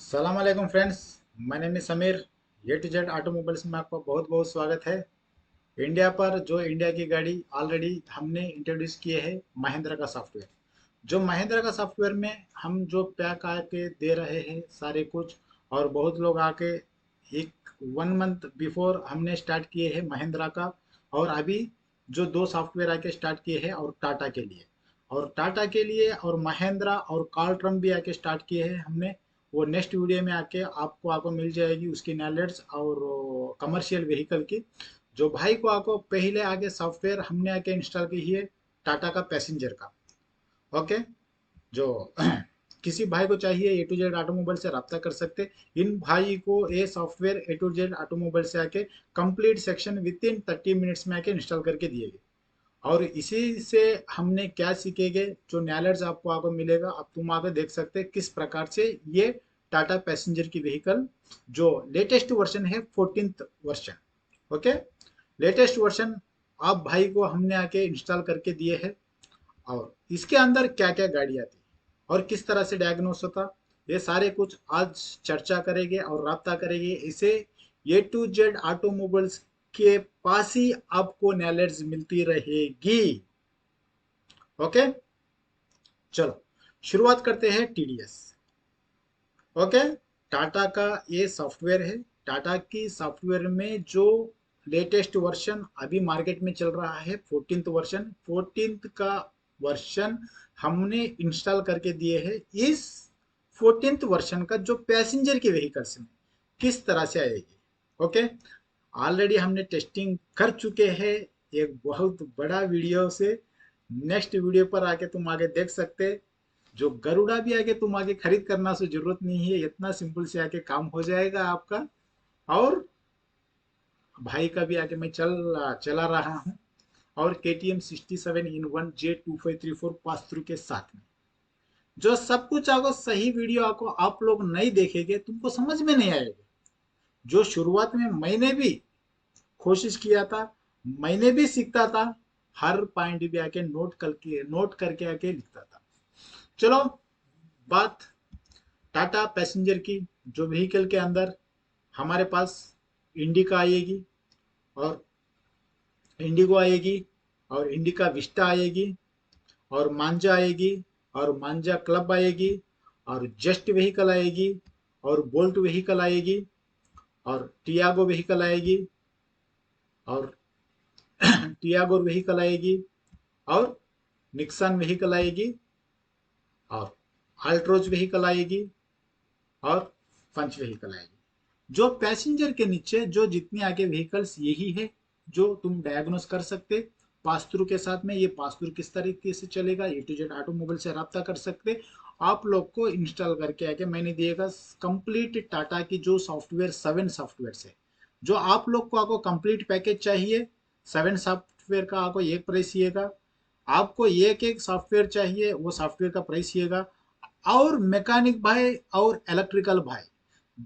सलाम अलैकुम friends. My name is Sameer. A to Z automobiles में आपका बहुत बहुत स्वागत है। इंडिया पर जो इंडिया की गाड़ी ऑलरेडी हमने इंट्रोड्यूस किए है महिंद्रा का सॉफ्टवेयर। जो महिंद्रा का सॉफ्टवेयर में हम जो पैक आके दे रहे हैं सारे कुछ, और बहुत लोग आके एक 1 मंथ बिफोर हमने स्टार्ट किए हैं महिंद्रा का। और अभी जो दो सॉफ्टवेयर आके स्टार्ट किए हैं और टाटा के लिए, और महिंद्रा और कार्लट्रम भी आके स्टार्ट किए हैं हमने। वो नेक्स्ट वीडियो में आके आपको मिल जाएगी उसकी नॉलेज और कमर्शियल व्हीकल की। जो भाई को आपको पहले आगे सॉफ्टवेयर हमने आके इंस्टॉल की है टाटा का पैसेंजर का। ओके। जो किसी भाई को चाहिए ए टू जेड ऑटोमोबाइल से रब्ता कर सकते। इन भाई को ये software A to Z automobile से आके complete section within 30 minutes में आके इंस्टॉल करके दिए गए। और इसी से हमने क्या सीखेंगे, जो नॉलेज आपको आगे मिलेगा, अब तुम आगे देख सकते हैं किस प्रकार से ये टाटा पैसेंजर की व्हीकल जो लेटेस्ट वर्जन है 14th version. Okay. Latest version आप भाई को हमने आके इंस्टॉल करके दिए है। और इसके अंदर क्या क्या गाड़ियाँ थी और किस तरह से डायग्नोस होता, ये सारे कुछ आज चर्चा करेंगे और राब्ता करेंगे। इसे ए टू जेड ऑटोमोबाइल्स के पास ही आपको नॉलेज मिलती रहेगी। ओके। चलो शुरुआत करते हैं टीडीएस। ओके। टाटा का ये सॉफ्टवेयर है। टाटा की सॉफ्टवेयर में जो लेटेस्ट वर्जन अभी मार्केट में चल रहा है 14th वर्जन, 14th का वर्जन हमने इंस्टॉल करके दिए हैं। इस 14th वर्जन का जो पैसेंजर की व्हीकल्स में किस तरह से आएगी। ओके। ऑलरेडी हमने टेस्टिंग कर चुके हैं एक बहुत बड़ा वीडियो से। नेक्स्ट वीडियो पर आके तुम आगे देख सकते। जो गरुड़ा भी आके तुम आगे खरीद करना से जरूरत नहीं है, इतना सिंपल से आके काम हो जाएगा आपका। और भाई का भी आके मैं चला रहा हूँ। और KTM 67 in 1 J2534 pass through के साथ में जो सब कुछ आपको सही वीडियो आपको आप लोग नहीं देखेंगे तुमको समझ में नहीं आएगा। जो शुरुआत में मैंने भी कोशिश किया था, मैंने भी सीखता था, हर पॉइंट भी आके नोट करके आके लिखता था। चलो बात टाटा पैसेंजर की। जो व्हीकल के अंदर हमारे पास इंडिका आएगी, और इंडिगो आएगी, और इंडिका विस्टा आएगी, और मांजा आएगी, और मांजा क्लब आएगी, और जस्ट व्हीकल आएगी, और बोल्ट व्हीकल आएगी, और टियागो व्हीकल आएगी, और टियागो व्हीकल आएगी, और निक्सन व्हीकल आएगी, और अल्ट्रोज व्हीकल आएगी, और पंच व्हीकल आएगी। जो पैसेंजर के नीचे जो जितनी आगे व्हीकल्स यही है जो तुम डायग्नोस कर सकते। पास थ्रू के साथ में ये पास थ्रू किस तरीके से चलेगा, ए टू जेड ऑटोमोबाइल से रब्ता कर सकते। आप लोग को इंस्टॉल करके आके मैंने दिएगा कंप्लीट टाटा की जो सॉफ्टवेयर 7 सॉफ्टवेयर है। जो आप लोग को आपको कंप्लीट पैकेज चाहिए, 7 सॉफ्टवेयर का आपको एक प्राइस आएगा। आपको एक एक सॉफ्टवेयर चाहिए वो सॉफ्टवेयर का प्राइस आएगा। और मैकेनिक भाई और इलेक्ट्रिकल भाई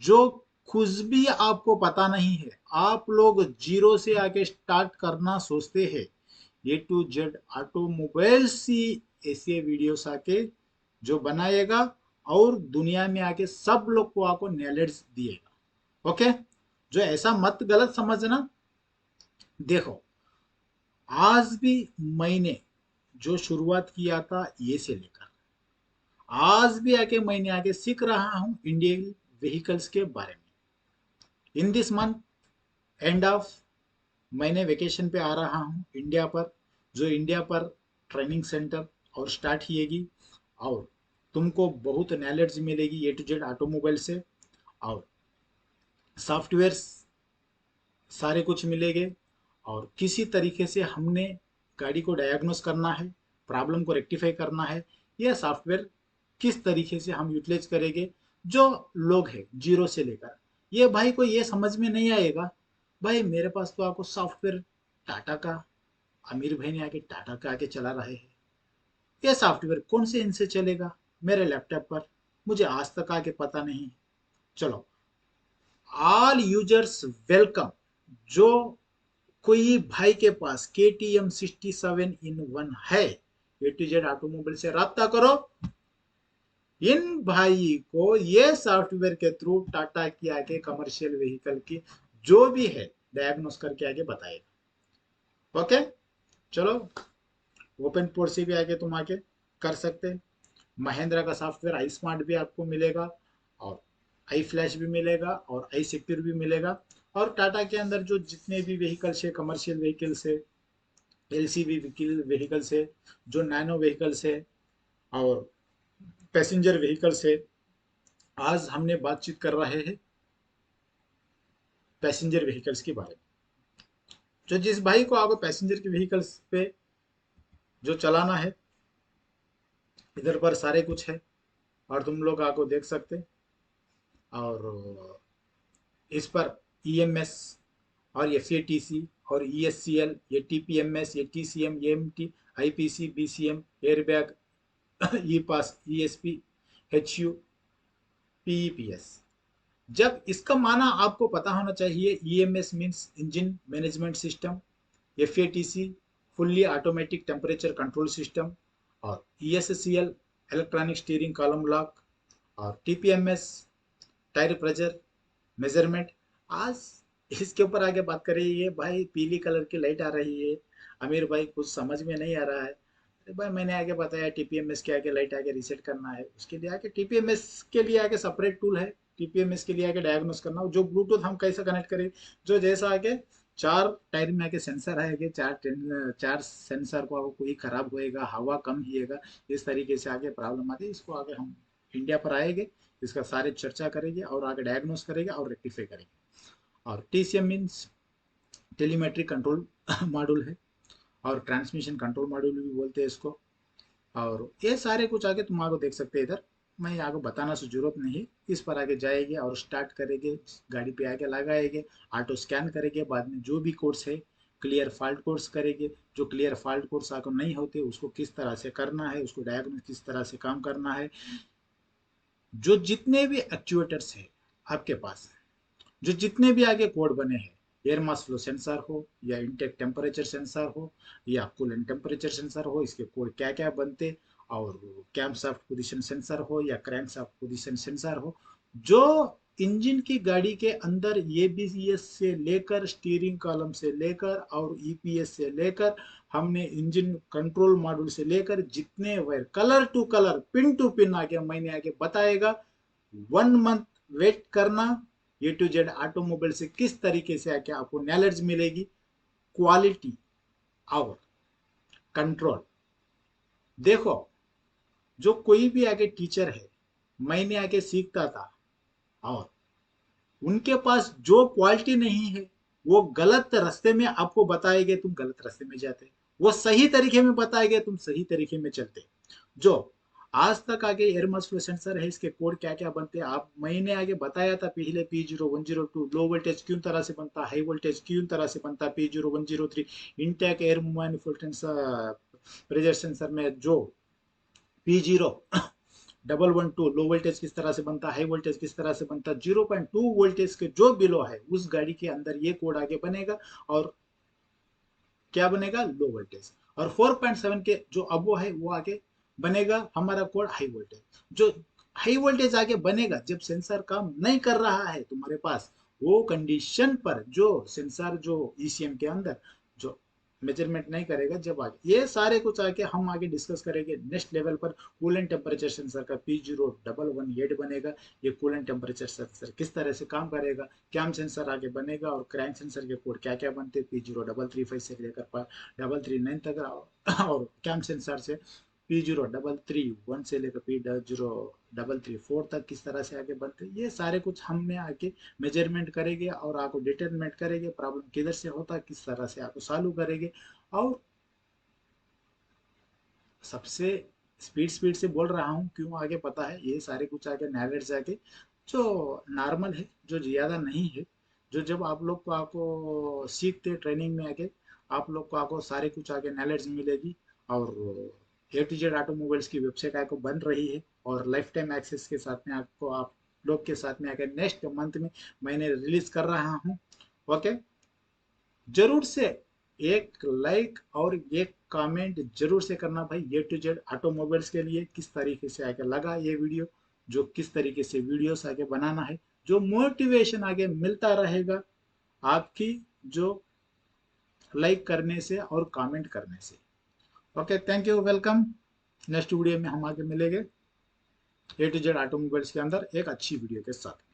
जो कुछ भी आपको पता नहीं है, आप लोग जीरो से आके स्टार्ट करना सोचते हैं, ए टू जेड ऑटोमोबाइल्स ही ऐसे वीडियोस आके जो बनाएगा और दुनिया में आके सब लोग को आपको नॉलेज दिएगा। ओके। जो ऐसा मत गलत समझना। देखो, आज भी मैंने जो शुरुआत किया था ये से लेकर आज भी आके मैंने आगे सीख रहा हूँ इंडियन व्हीकल्स के बारे में। In this month end of मैंने वेकेशन पे आ रहा हूँ इंडिया पर। जो इंडिया पर ट्रेनिंग सेंटर और स्टार्ट किएगी, और तुमको बहुत नॉलेज मिलेगी ए टू जेड ऑटोमोबाइल से। और सॉफ्टवेयर सारे कुछ मिलेंगे, और किसी तरीके से हमने गाड़ी को डायग्नोस करना है, प्रॉब्लम को रेक्टिफाई करना है, यह सॉफ्टवेयर किस तरीके से हम यूटिलाइज करेंगे। जो लोग हैं जीरो से लेकर, ये भाई को ये समझ में नहीं आएगा। भाई मेरे पास तो आपको सॉफ्टवेयर टाटा का, आमिर भाई ने आके टाटा का आके चला रहे हैं, ये सॉफ्टवेयर कौन से इनसे चलेगा मेरे लैपटॉप पर, मुझे आज तक आके पता नहीं। चलो, ऑल यूजर्स वेलकम। जो कोई भाई के पास KTM 67 in 1 है, ए टू जेड ऑटोमोबाइल से रब्ता करो। इन भाई को ये सॉफ्टवेयर के थ्रू टाटा की आगे कमर्शियल व्हीकल की जो भी है डायग्नोस करके आगे बताएगा। ओके, चलो ओपन पोर्ट से भी आगे तुम आगे कर सकते हैं। महिंद्रा का सॉफ्टवेयर आई स्मार्ट भी आपको मिलेगा, और आई फ्लैश भी मिलेगा, और आई सिक्योर भी मिलेगा। और टाटा के अंदर जो जितने भी व्हीकल्स है, कमर्शियल व्हीकल्स है, एलसीवी व्हीकल्स है, जो नैनो व्हीकल्स है, और पैसेंजर व्हीकल्स है, आज हमने बातचीत कर रहे हैं पैसेंजर व्हीकल्स के बारे में। जो जिस भाई को आपको पैसेंजर के व्हीकल्स पे जो चलाना है, इधर पर सारे कुछ है, और तुम लोग आपको देख सकते हैं। और इस पर ईएमएस और एफएटीसी और ईएससीएल, ये टीपीएमएस, ये TCM, AMT, IPC, BCM, airbag, E pass, ESP, HU, PEPS. जब इसका माना आपको पता होना चाहिए, EMS means engine management system, FATC fully automatic temperature control system, और ESCL electronic steering column lock, और टीपीएमएस टायर प्रेशर मेजरमेंट। आज इसके ऊपर आगे बात करेंगे भाई। पीली कलर की लाइट आ रही है, अमीर भाई कुछ समझ में नहीं आ रहा है। अरे भाई मैंने आगे बताया टीपीएमएस के आगे लाइट आगे रीसेट करना है, उसके लिए आगे टीपीएमएस के लिए आगे सेपरेट टूल है। टीपीएमएस के लिए आगे डायग्नोस करना, जो ब्लूटूथ हम कैसे कनेक्ट करें, जो जैसा आगे चार टायर में आगे सेंसर आएंगे, चार सेंसर को आगे कोई खराब होएगा, हवा कम हिएगा, इस तरीके से आगे प्रॉब्लम आती है। इसको आगे हम इंडिया पर आएंगे, इसका सारे चर्चा करेंगे और आगे डायग्नोस करेंगे और रेक्टिफाई करेंगे। और टीसीएम मीन्स टेलीमेट्रिक कंट्रोल मॉड्यूल है, और ट्रांसमिशन कंट्रोल मॉड्यूल भी बोलते हैं इसको। और ये सारे कुछ आगे तुम आगे देख सकते हैं। इधर मैं आगे बताना से जरूरत नहीं, इस पर आगे जाएंगे और स्टार्ट करेंगे, गाड़ी पे आगे लगाएंगे, ऑटो स्कैन करेंगे, बाद में जो भी कोड्स है क्लियर फॉल्ट कोड्स करेंगे। जो क्लियर फॉल्ट कोड्स आगे नहीं होते उसको किस तरह से करना है, उसको डायग्नोस किस तरह से काम करना है। जो जितने भी एक्चुएटर्स है आपके पास, जो जितने भी आगे कोड बने हैं, एयर मास फ्लो सेंसर हो, या इनटेक टेम्परेचर सेंसर हो, या कूलेंट टेम्परेचर सेंसर हो, इसके कोड क्या क्या बनते, और कैम शाफ्ट पोजीशन सेंसर हो या क्रैंक शाफ्ट पोजीशन सेंसर हो, जो इंजन की गाड़ी के अंदर एबीएस से लेकर स्टीयरिंग कॉलम से लेकर और ईपीएस से लेकर हमने इंजन कंट्रोल मॉड्यूल से लेकर जितने wire colour to colour pin to pin आगे मैंने आगे बताएगा। 1 मंथ वेट करना, ए टू जेड ऑटोमोबाइल से किस तरीके से आके आपको नॉलेज मिलेगी, क्वालिटी और कंट्रोल। देखो, जो कोई भी आगे टीचर है, मैंने आगे सीखता था, और उनके पास जो क्वालिटी नहीं है, वो गलत रास्ते में आपको बताएंगे, तुम गलत रास्ते में जाते, वो सही तरीके में बताएंगे, तुम सही तरीके में चलते। जो आज तक आगे एयर मास फ्लो सेंसर है, इसके कोड क्या क्या बनते हैं, आप मैंने आगे बताया था पहले। P0102 लो वोल्टेज क्यों तरह से बनता, हाई वोल्टेज क्यों तरह से बनता, P0103 intake air manifold pressure sensor में जो P0112 लो वोल्टेज किस तरह से बनता, हाई वोल्टेज किस तरह से बनता, 0.2 वोल्टेज के जो बिलो है उस गाड़ी के अंदर ये कोड आगे बनेगा। और क्या बनेगा, लो वोल्टेज। और 4.7 के जो अबो है वो आगे बनेगा हमारा कोड हाई वोल्टेज। जो हाई वोल्टेज आगे बनेगा जब सेंसर काम नहीं कर रहा है तुम्हारे पास, वो कंडीशन पर जो सेंसर जो ईसीएम के अंदर जो मेजरमेंट नहीं करेगा, जब आगे ये सारे कुछ आके हम आगे डिस्कस करेंगे नेक्स्ट लेवल पर। कूलेंट टेम्परेचर सेंसर का P0118 बनेगा, ये कूलेंट टेम्परेचर सेंसर किस तरह से काम करेगा। कैम सेंसर आगे बनेगा, और क्रैंक सेंसर के कोड क्या क्या बनते हैं, P0335 से लेकर 339 तक, और कैम सेंसर से P0331 से लेकर P0334 तक किस तरह से आगे बनते, ये सारे कुछ हमने आगे मेजरमेंट करेंगे, और आपको डिटरमिनेट करेंगे प्रॉब्लम किधर से होता है, किस तरह से आपको सॉल्व करेंगे। और सबसे स्पीड स्पीड से बोल रहा हूँ क्यों आगे पता है, ये सारे कुछ आगे नॉलेज आगे जो नॉर्मल है, जो ज़्यादा नहीं है, जो जब आप लोग को आपको सीखते ट्रेनिंग में आगे आप लोग को आपको सारे कुछ आगे नॉलेज मिलेगी। और ए टू जेड ऑटोमोबाइल्स की वेबसाइट आपको बन रही है, और लाइफ टाइम एक्सेस के साथ में आपको आप लोग के साथ में आगे नेक्स्ट मंथ में मैंने रिलीज कर रहा हूँ। ओके, जरूर से एक लाइक और एक कमेंट जरूर से करना भाई। ए टू जेड ऑटोमोबाइल्स के लिए किस तरीके से आगे लगा ये वीडियो, जो किस तरीके से वीडियोस आगे बनाना है, जो मोटिवेशन आगे मिलता रहेगा आपकी जो लाइक करने से और कमेंट करने से। Okay, thank you, welcome. Next video में हम आगे मिलेंगे A to Z ऑटोमोबाइल्स के अंदर एक अच्छी वीडियो के साथ।